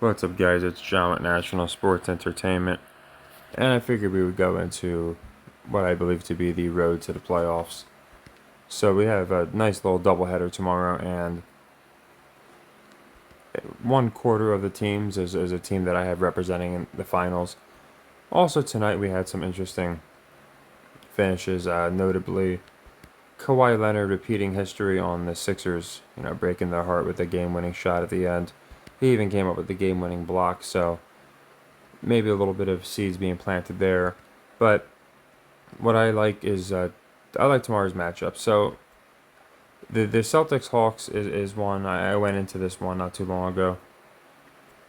What's up, guys? It's John with National Sports Entertainment, and I figured we would go into what I believe to be the road to the playoffs. So we have a nice little doubleheader tomorrow, and one quarter of the teams is a team that I have representing in the finals. Also tonight we had some interesting finishes, notably Kawhi Leonard repeating history on the Sixers, breaking their heart with a game-winning shot at the end. He even came up with the game-winning block, so maybe a little bit of seeds being planted there. But what I like is I like tomorrow's matchup. So the Celtics Hawks is one. I went into this one not too long ago.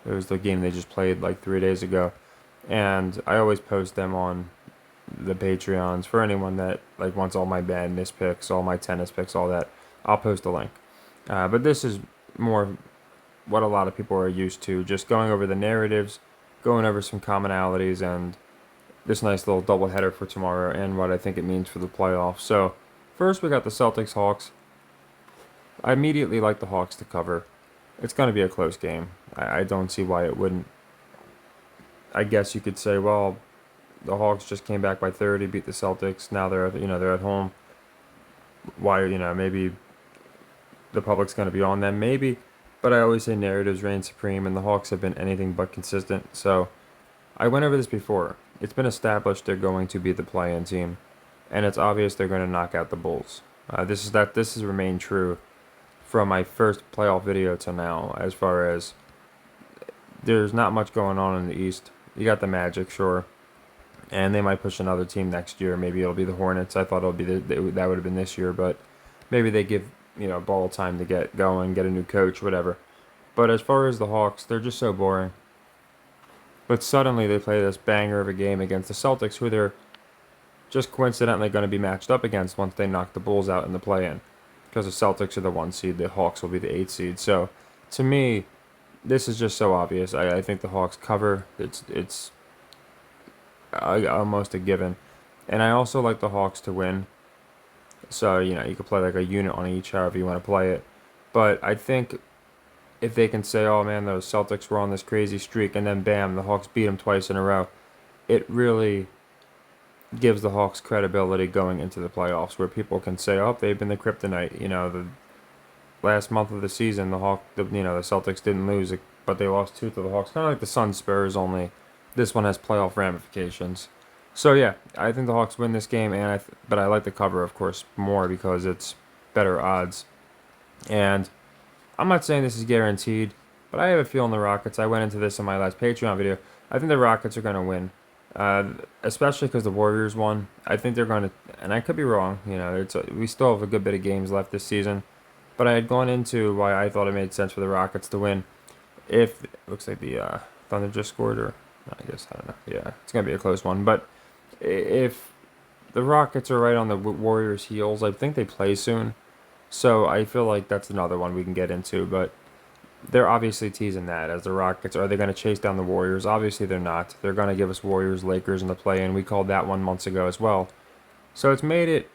It was the game they just played like 3 days ago, and I always post them on the Patreons for anyone that like wants all my badness picks, all my tennis picks, all that. I'll post a link. But this is more what a lot of people are used to, just going over the narratives, going over some commonalities, and this nice little doubleheader for tomorrow and what I think it means for the playoffs. So, first we got the Celtics Hawks. I immediately like the Hawks to cover. It's going to be a close game. I don't see why it wouldn't. I guess you could say, well, the Hawks just came back by 30, beat the Celtics. Now they're at home. Why maybe the public's going to be on them, maybe. But I always say narratives reign supreme, and the Hawks have been anything but consistent. So I went over this before. It's been established they're going to be the play-in team, and it's obvious they're going to knock out the Bulls. This has remained true from my first playoff video to now. As far as there's not much going on in the East. You got the Magic, sure, and they might push another team next year. Maybe it'll be the Hornets. I thought it'll be that would have been this year, but maybe they give Ball time to get going, get a new coach, whatever. But as far as the Hawks, they're just so boring. But suddenly they play this banger of a game against the Celtics, who they're just coincidentally going to be matched up against once they knock the Bulls out in the play-in. Because the Celtics are the 1 seed, the Hawks will be the 8 seed. So, to me, this is just so obvious. I think the Hawks cover. It's almost a given. And I also like the Hawks to win. So, you could play like a unit on each, however you want to play it. But I think if they can say, oh man, those Celtics were on this crazy streak, and then bam, the Hawks beat them twice in a row, it really gives the Hawks credibility going into the playoffs, where people can say, oh, they've been the kryptonite. The last month of the season, the Celtics didn't lose, but they lost 2 to the Hawks. Kind of like the Suns Spurs, only this one has playoff ramifications. So yeah, I think the Hawks win this game, but I like the cover, of course, more because it's better odds. And I'm not saying this is guaranteed, but I have a feeling the Rockets. I went into this in my last Patreon video. I think the Rockets are going to win, especially because the Warriors won. I think they're going to, and I could be wrong. We still have a good bit of games left this season, but I had gone into why I thought it made sense for the Rockets to win. If it looks like the Thunder just scored, or I guess I don't know. Yeah, it's going to be a close one, but if the Rockets are right on the Warriors' heels, I think they play soon. So I feel like that's another one we can get into, but they're obviously teasing that as the Rockets. Are they going to chase down the Warriors? Obviously they're not. They're going to give us Warriors, Lakers in the play-in. We called that one months ago as well. So it's made it,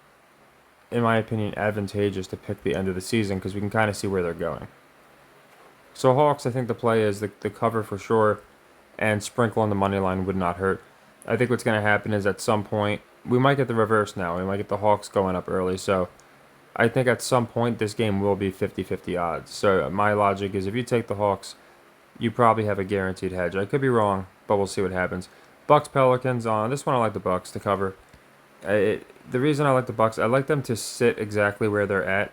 in my opinion, advantageous to pick the end of the season because we can kind of see where they're going. So Hawks, I think the play is the cover for sure, and sprinkle on the money line would not hurt. I think what's going to happen is at some point, we might get the reverse now. We might get the Hawks going up early. So I think at some point this game will be 50-50 odds. So my logic is if you take the Hawks, you probably have a guaranteed hedge. I could be wrong, but we'll see what happens. Bucks Pelicans on this one. I like the Bucks to cover. The reason I like the Bucks, I like them to sit exactly where they're at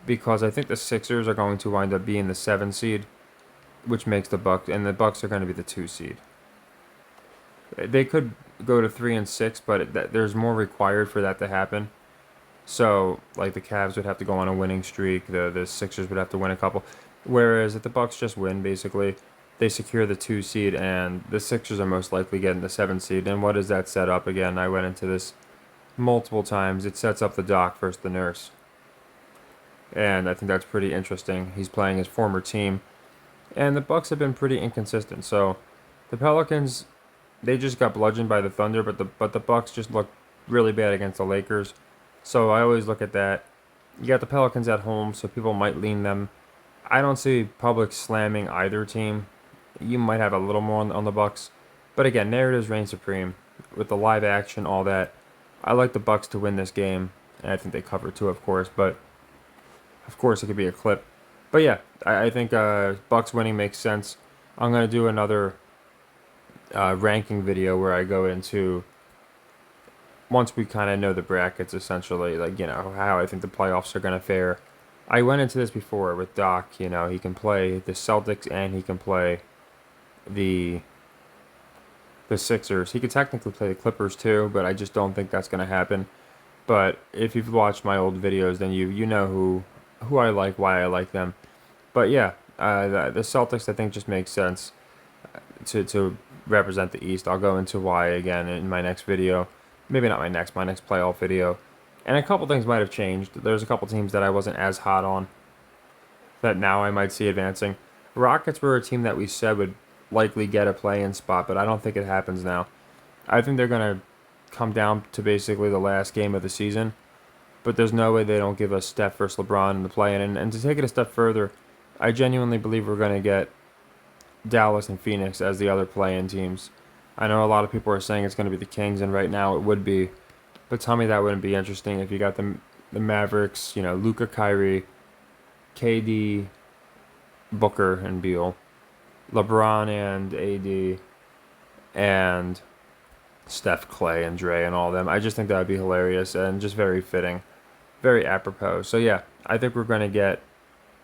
because I think the Sixers are going to wind up being the 7 seed, which makes the Bucks, and the Bucks are going to be the 2 seed. They could go to 3 and 6, but there's more required for that to happen. So, like the Cavs would have to go on a winning streak, the Sixers would have to win a couple. Whereas if the Bucks just win, basically, they secure the 2 seed, and the Sixers are most likely getting the 7 seed. And what does that set up? Again, I went into this multiple times. It sets up the Doc versus the Nurse, and I think that's pretty interesting. He's playing his former team, and the Bucks have been pretty inconsistent. So, the Pelicans, they just got bludgeoned by the Thunder, but the Bucks just look really bad against the Lakers. So I always look at that. You got the Pelicans at home, so people might lean them. I don't see public slamming either team. you might have a little more on the Bucks. But again, narratives reign supreme with the live action, all that. I like the Bucks to win this game, and I think they cover too, of course. But of course, it could be a clip. But yeah, I think Bucks winning makes sense. I'm gonna do another ranking video where I go into once we kind of know the brackets, essentially, like how I think the playoffs are gonna fare. I went into this before with Doc. He can play the Celtics and he can play the the Sixers. He could technically play the Clippers too, but I just don't think that's gonna happen. But if you've watched my old videos, then you know who I like, why I like them. But yeah, the Celtics I think just makes sense to represent the East. I'll go into why again in my next video. Maybe not my next playoff video. And a couple things might have changed. There's a couple teams that I wasn't as hot on that now I might see advancing. Rockets were a team that we said would likely get a play-in spot, but I don't think it happens now. I think they're going to come down to basically the last game of the season, but there's no way they don't give us Steph versus LeBron in the play-in. And to take it a step further, I genuinely believe we're going to get Dallas and Phoenix as the other play-in teams. I know a lot of people are saying it's going to be the Kings, and right now it would be. But tell me that wouldn't be interesting if you got the Mavericks, Luka, Kyrie, KD, Booker, and Beal, LeBron and AD, and Steph, Clay, and Dre, and all of them. I just think that would be hilarious and just very fitting, very apropos. So yeah, I think we're going to get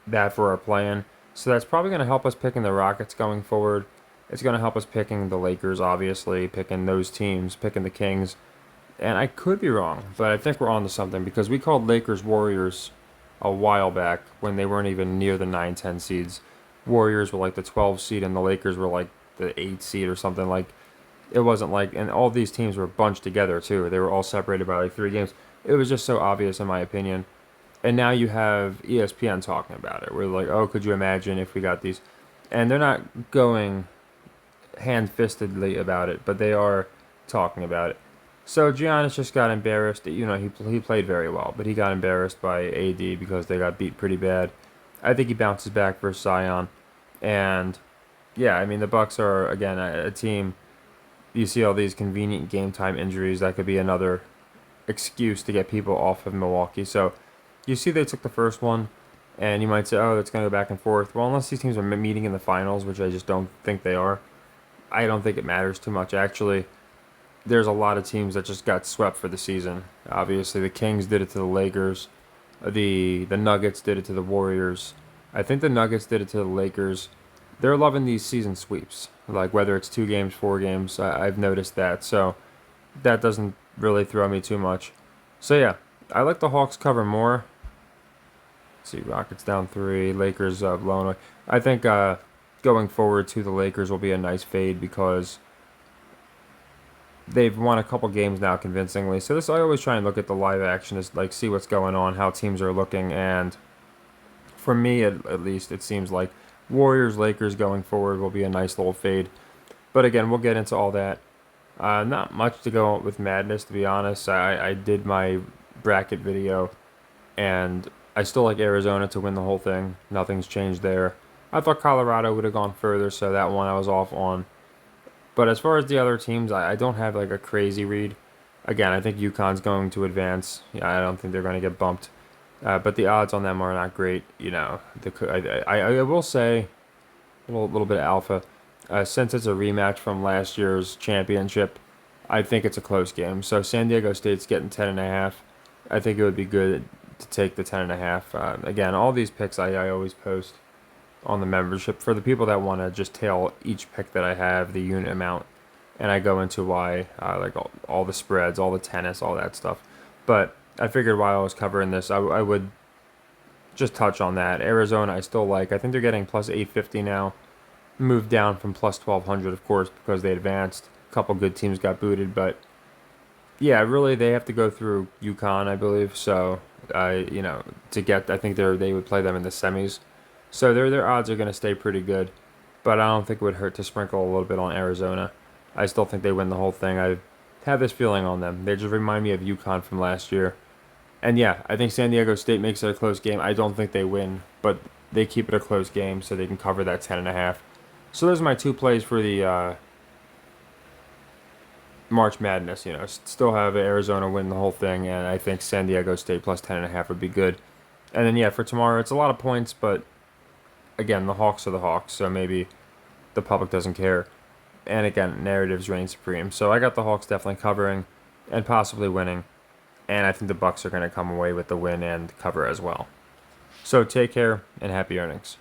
that for our plan. So that's probably going to help us picking the Rockets going forward. It's going to help us picking the Lakers, obviously, picking those teams, picking the Kings. And I could be wrong, but I think we're on to something because we called Lakers Warriors a while back when they weren't even near the 9-10 seeds. Warriors were like the 12 seed and the Lakers were like the 8 seed or something. Like, it wasn't like, and all these teams were bunched together too. They were all separated by like 3 games. It was just so obvious in my opinion. And now you have ESPN talking about it. We're like, oh, could you imagine if we got these? And they're not going hand-fistedly about it, but they are talking about it. So Giannis just got embarrassed. He played very well, but he got embarrassed by AD because they got beat pretty bad. I think he bounces back versus Zion. And yeah, I mean the Bucks are again a team. You see all these convenient game time injuries. That could be another excuse to get people off of Milwaukee. So you see they took the first one, and you might say, oh, it's going to go back and forth. Well, unless these teams are meeting in the finals, which I just don't think they are, I don't think it matters too much. Actually, there's a lot of teams that just got swept for the season. Obviously, the Kings did it to the Lakers. The Nuggets did it to the Warriors. I think the Nuggets did it to the Lakers. They're loving these season sweeps, like whether it's 2 games, 4 games. I've noticed that, so that doesn't really throw me too much. So yeah, I like the Hawks cover more. Let's see, Rockets down 3, Lakers blown away. I think going forward to the Lakers will be a nice fade because they've won a couple games now convincingly. So I always try and look at the live action, is like see what's going on, how teams are looking, and for me at least, it seems like Warriors Lakers going forward will be a nice little fade. But again, we'll get into all that. Not much to go with Madness, to be honest. I did my bracket video, and I still like Arizona to win the whole thing. Nothing's changed there. I thought Colorado would have gone further, so that one I was off on. But as far as the other teams, I don't have like a crazy read. Again, I think UConn's going to advance. I don't think they're going to get bumped. But the odds on them are not great. I will say a little bit of alpha. Since it's a rematch from last year's championship, I think it's a close game. So San Diego State's getting 10.5. I think it would be good to take the 10.5. Again, all these picks I always post on the membership for the people that want to just tail each pick that I have, the unit amount, and I go into why, like all the spreads, all the tennis, all that stuff. But I figured while I was covering this, I would just touch on that. Arizona, I still like. I think they're getting plus 850 now. Moved down from plus 1200, of course, because they advanced. A couple good teams got booted, but yeah, really they have to go through UConn, I believe. So, to get, I think they would play them in the semis. So their odds are going to stay pretty good, but I don't think it would hurt to sprinkle a little bit on Arizona. I still think they win the whole thing. I have this feeling on them. They just remind me of UConn from last year. And yeah, I think San Diego State makes it a close game. I don't think they win, but they keep it a close game so they can cover that 10.5. So those are my two plays for the March Madness. Still have Arizona win the whole thing, and I think San Diego State plus 10.5 would be good. And then yeah, for tomorrow, it's a lot of points, but again, the Hawks are the Hawks, so maybe the public doesn't care. And again, narratives reign supreme. So I got the Hawks definitely covering and possibly winning, and I think the Bucks are going to come away with the win and cover as well. So take care and happy earnings.